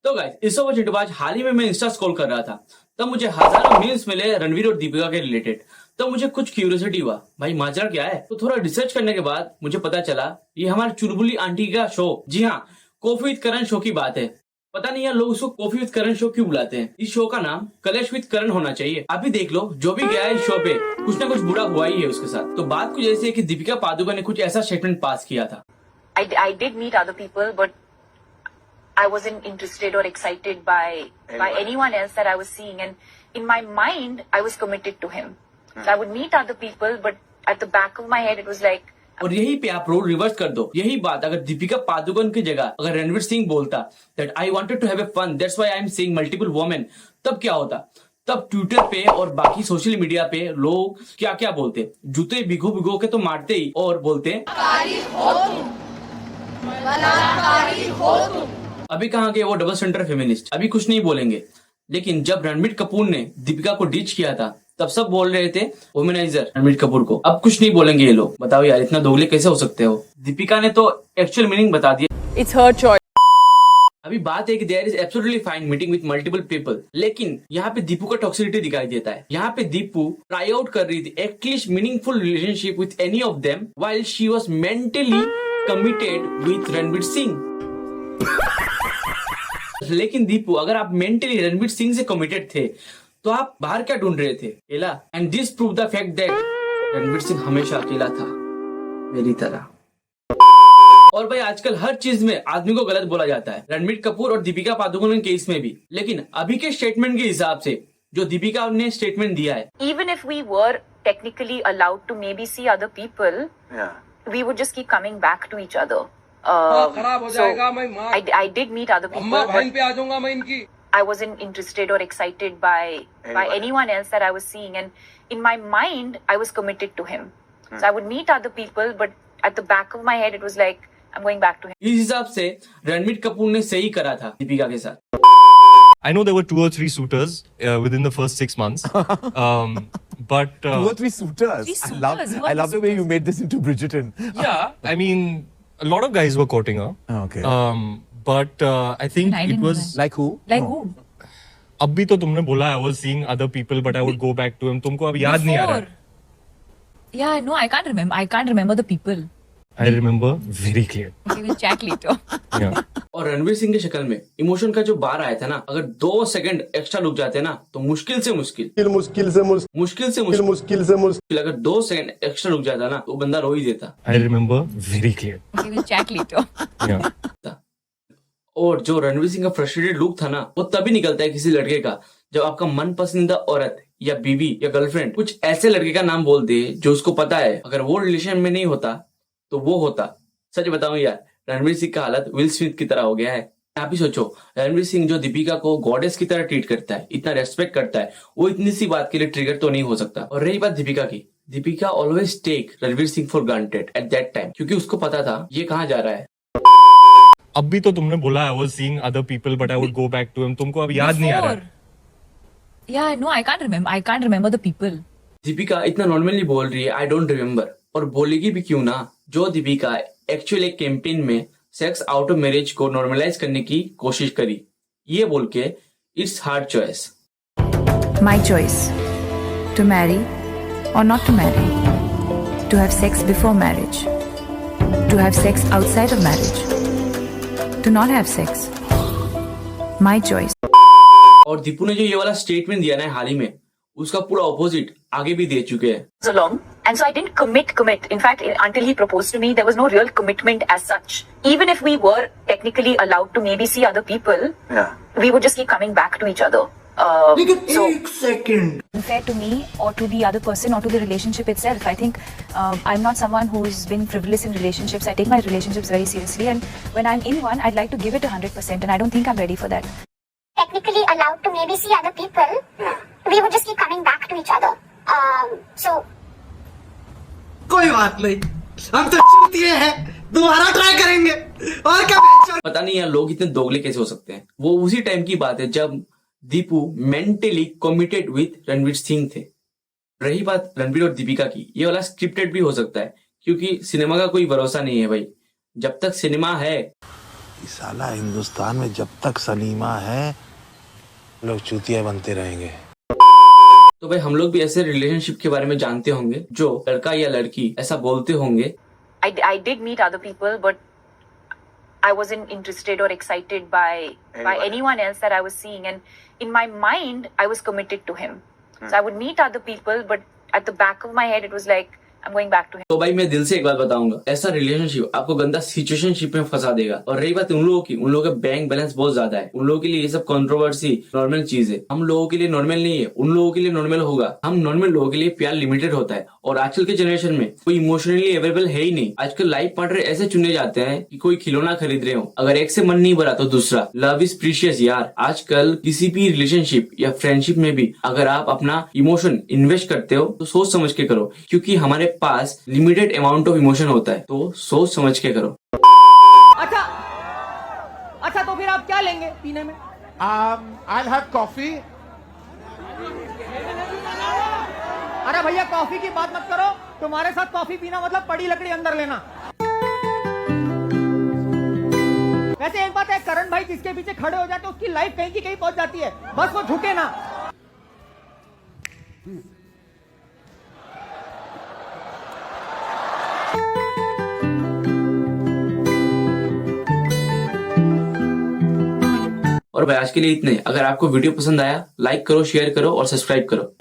तो गाइस इस ओवर चिंटूबाज हाल ही में मैं इंस्टा स्क्रॉल कर रहा था, तब मुझे हजारों मीम्स मिले रणवीर और दीपिका के रिलेटेड। तो मुझे कुछ क्यूरियोसिटी हुआ, भाई माजरा क्या है। तो थोड़ा रिसर्च करने के बाद मुझे पता चला ये हमारे चुलबुली आंटी का शो, जी हाँ, कॉफी विद करण शो की बात है। पता नहीं यार लोग उसको कॉफी विद करण शो क्यों बुलाते हैं। इस शो का नाम कलेश विद करण होना चाहिए। आप भी देख लो, जो भी गया है इस शो पे कुछ ना कुछ बुरा हुआ ही है उसके साथ। तो बात कुछ ऐसी है कि दीपिका पादुकोण ने कुछ ऐसा स्टेटमेंट पास किया था। I did meet other people, but I wasn't interested or excited by anyone else that I was seeing, and in my mind I was committed to him. So I would meet other people, but at the back of my head it was like. और यही पे आप role reverse कर दो। यही बात अगर दीपिका पादुकोण की जगह अगर रणवीर सिंह बोलता that I wanted to have a fun, that's why I am seeing multiple women, तब क्या होता। तब ट्विटर पे और बाकी सोशल मीडिया पे लोग क्या क्या बोलते, जूते भिगो भिगो के तो मारते ही और बोलते अभी कहाँ गए वो डबल सेंटर फेमिनिस्ट, अभी कुछ नहीं बोलेंगे। लेकिन जब रणबीर कपूर ने दीपिका को डिच किया था तब सब बोल रहे थे वुमेनाइजर रणबीर कपूर को। अब कुछ नहीं बोलेंगे ये लोग। बताओ यार इतना दोगले कैसे हो सकते हो। दीपिका ने तो एक्चुअल मीनिंग बता दिया, इट्स हर चॉइस। अभी बात है कि there is absolutely fine meeting with multiple people, लेकिन यहाँ पे दीपू का टॉक्सिसिटी दिखाई देता है। यहाँ पे दीपू ट्राई आउट कर रही थी at least meaningful relationship with any of them while she was mentally committed with Ranbir Singh. लेकिन दीपू अगर आप मेंटली रणबीर सिंह से कमिटेड थे तो आप बाहर क्या ढूंढ रहे थे, अकेला। And this prove the fact that Ranbir Singh हमेशा अकेला था, मेरी तरह। और भाई आजकल हर चीज में आदमी को गलत बोला जाता है, रणबीर कपूर और दीपिका पादुकोण के केस में भी। लेकिन अभी के स्टेटमेंट के हिसाब से जो दीपिका ने स्टेटमेंट दिया है, Even if we were technically allowed to maybe see other people, we would just keep coming back to each other. खराब हो जाएगा, मैं माँ I did meet other people, अम्मा बहन but पे आ जाऊंगा मैं इनकी। I wasn't interested or excited by anyone else that I was seeing, and in my mind I was committed to him. So I would meet other people, but at the back of my head it was like I'm going back to him. इस हिसाब से रणबीर कपूर ने सही करा था दीपिका के साथ। I know there were 2 or 3 suitors within the first 6 months, but 2 or 3 suitors. I love the way you made this into Bridgerton. yeah, I mean, a lot of guys were courting her. Okay. But I think I it didn't know was. that. Like who? Like No. who? अब भी तो तुमने बोला I was seeing other people, but I would go back to him. तुमको अब याद नहीं आ रहा है? Yeah, no, I can't remember. I can't remember the people. I remember very clear. Okay, we'll chat later. Yeah. और रणवीर सिंह की शक्ल में इमोशन का जो बार आया था ना, अगर 2 सेकंड एक्स्ट्रा रुक जाते ना तो मुश्किल से मुश्किल अगर 2 सेकंड एक्स्ट्रा रुक जाता ना तो बंदा रो ही देता। I remember very clear. Okay, we'll chat later. Yeah. और जो रणवीर सिंह का फ्रस्ट्रेटेड लुक था ना, वो तभी निकलता है किसी लड़के का जब आपका मन पसंदीदा औरत या बीवी या गर्लफ्रेंड कुछ ऐसे लड़के का नाम बोल दे जो उसको पता है अगर वो रिलेशन में नहीं होता तो वो होता। सच बताऊं यार, रणवीर सिंह का हालत विल स्मिथ की तरह हो गया है। आप ही सोचो, रणवीर सिंह जो दीपिका को गॉडेस की तरह ट्रीट करता है, इतना रेस्पेक्ट करता है, वो इतनी सी बात के लिए ट्रिगर तो नहीं हो सकता। और रही बात दीपिका की, Deepika always take Ranveer Singh for granted at that time, क्योंकि उसको पता था ये कहाँ जा रहा है। अब भी तो तुमने बोला I was seeing other people, but I would go back to him. तुमको अब याद नहीं आ रहा है? Before. Yeah, no, I can't remember. I can't remember the people. Deepika इतना नॉर्मली बोल रही है आई डोंट रिमेम्बर, और बोलेगी भी क्यों ना। जो दीपिका एक्चुअली एक कैंपेन में सेक्स आउट ऑफ मैरिज को नॉर्मलाइज करने की कोशिश करी, ये बोल के it's hard choice. My choice. To marry or not to marry. To have sex before marriage. To have sex outside of marriage. To not have sex. My choice. और दीपू ने जो ये वाला स्टेटमेंट दिया ना हाल ही में, उसका पूरा ऑपोजिट आगे भी दे चुके हैं। So long, and so I didn't commit. In fact, until he proposed to me, there was no real commitment as such. Even if we were technically allowed to maybe see other people, we would just keep coming back to each other. So unfair to me or to the other person or to the relationship itself. I think I'm not someone who's been frivolous in relationships. I take my relationships very seriously, and when I'm in one, I'd like to give it 100%, and I don't think I'm ready for that. Technically allowed to maybe see other people, we would just keep coming back to each other. So कोई बात नहीं, हम तो चूतिए हैं, दोबारा try करेंगे और क्या। पता नहीं यार लोग इतने दोगले कैसे हो सकते हैं। वो उसी टाइम की बात है जब Deepu mentally committed with Ranveer Singh थे। रही बात रणवीर और दीपिका की, ये वाला स्क्रिप्टेड भी हो सकता है, क्योंकि सिनेमा का कोई भरोसा नहीं है भाई। जब तक सिनेमा है साला हिंदुस्तान में जब तक सलीमा है लोग चूतिया बनते रहेंगे। तो भाई हम लोग भी ऐसे रिलेशनशिप के बारे में जानते होंगे जो लड़का या लड़की ऐसा बोलते होंगे, I did meet other people, but I wasn't interested or excited by anyone else that I was seeing. And in my mind, I was committed to him. So I would meet other people, but at the back of my head, it was like, I'm going back to him. तो भाई मैं दिल से एक बात बताऊंगा, ऐसा relationship आपको गंदा सिचुएशनशिप में फंसा देगा। और रही बात उन लोगों की, उन लोगों का बैंक बैलेंस बहुत ज्यादा है, उन लोगों के लिए ये सब कंट्रोवर्सी नॉर्मल चीज है। हम लोगों के लिए नॉर्मल नहीं है, उन लोगों के लिए नॉर्मल होगा। हम नॉर्मल लोगों के लिए प्यार लिमिटेड होता है, और आजकल के जनरेशन में कोई इमोशनली अवेलेबल है ही नहीं। आजकल लाइफ पार्टनर ऐसे चुने जाते हैं कि कोई खिलौना खरीद रहे हो, अगर एक से मन नहीं भरा तो दूसरा। लव इज प्रीशियस यार। आजकल किसी भी रिलेशनशिप या फ्रेंडशिप में भी अगर आप अपना इमोशन इन्वेस्ट करते हो तो सोच समझ के करो, क्योंकि हमारे पास लिमिटेड अमाउंट ऑफ इमोशन होता है, तो सोच समझ के करो। अच्छा तो फिर आप क्या लेंगे पीने में? I'll have coffee. अरे भैया कॉफी की बात मत करो, तुम्हारे साथ कॉफी पीना मतलब पड़ी लकड़ी अंदर लेना। वैसे एक बात है, करण भाई जिसके पीछे खड़े हो जाते उसकी लाइफ कहीं की कहीं पहुंच जाती है, बस वो झुके ना। और भाई आज के लिए इतने। अगर आपको वीडियो पसंद आया, लाइक करो, शेयर करो और सब्सक्राइब करो।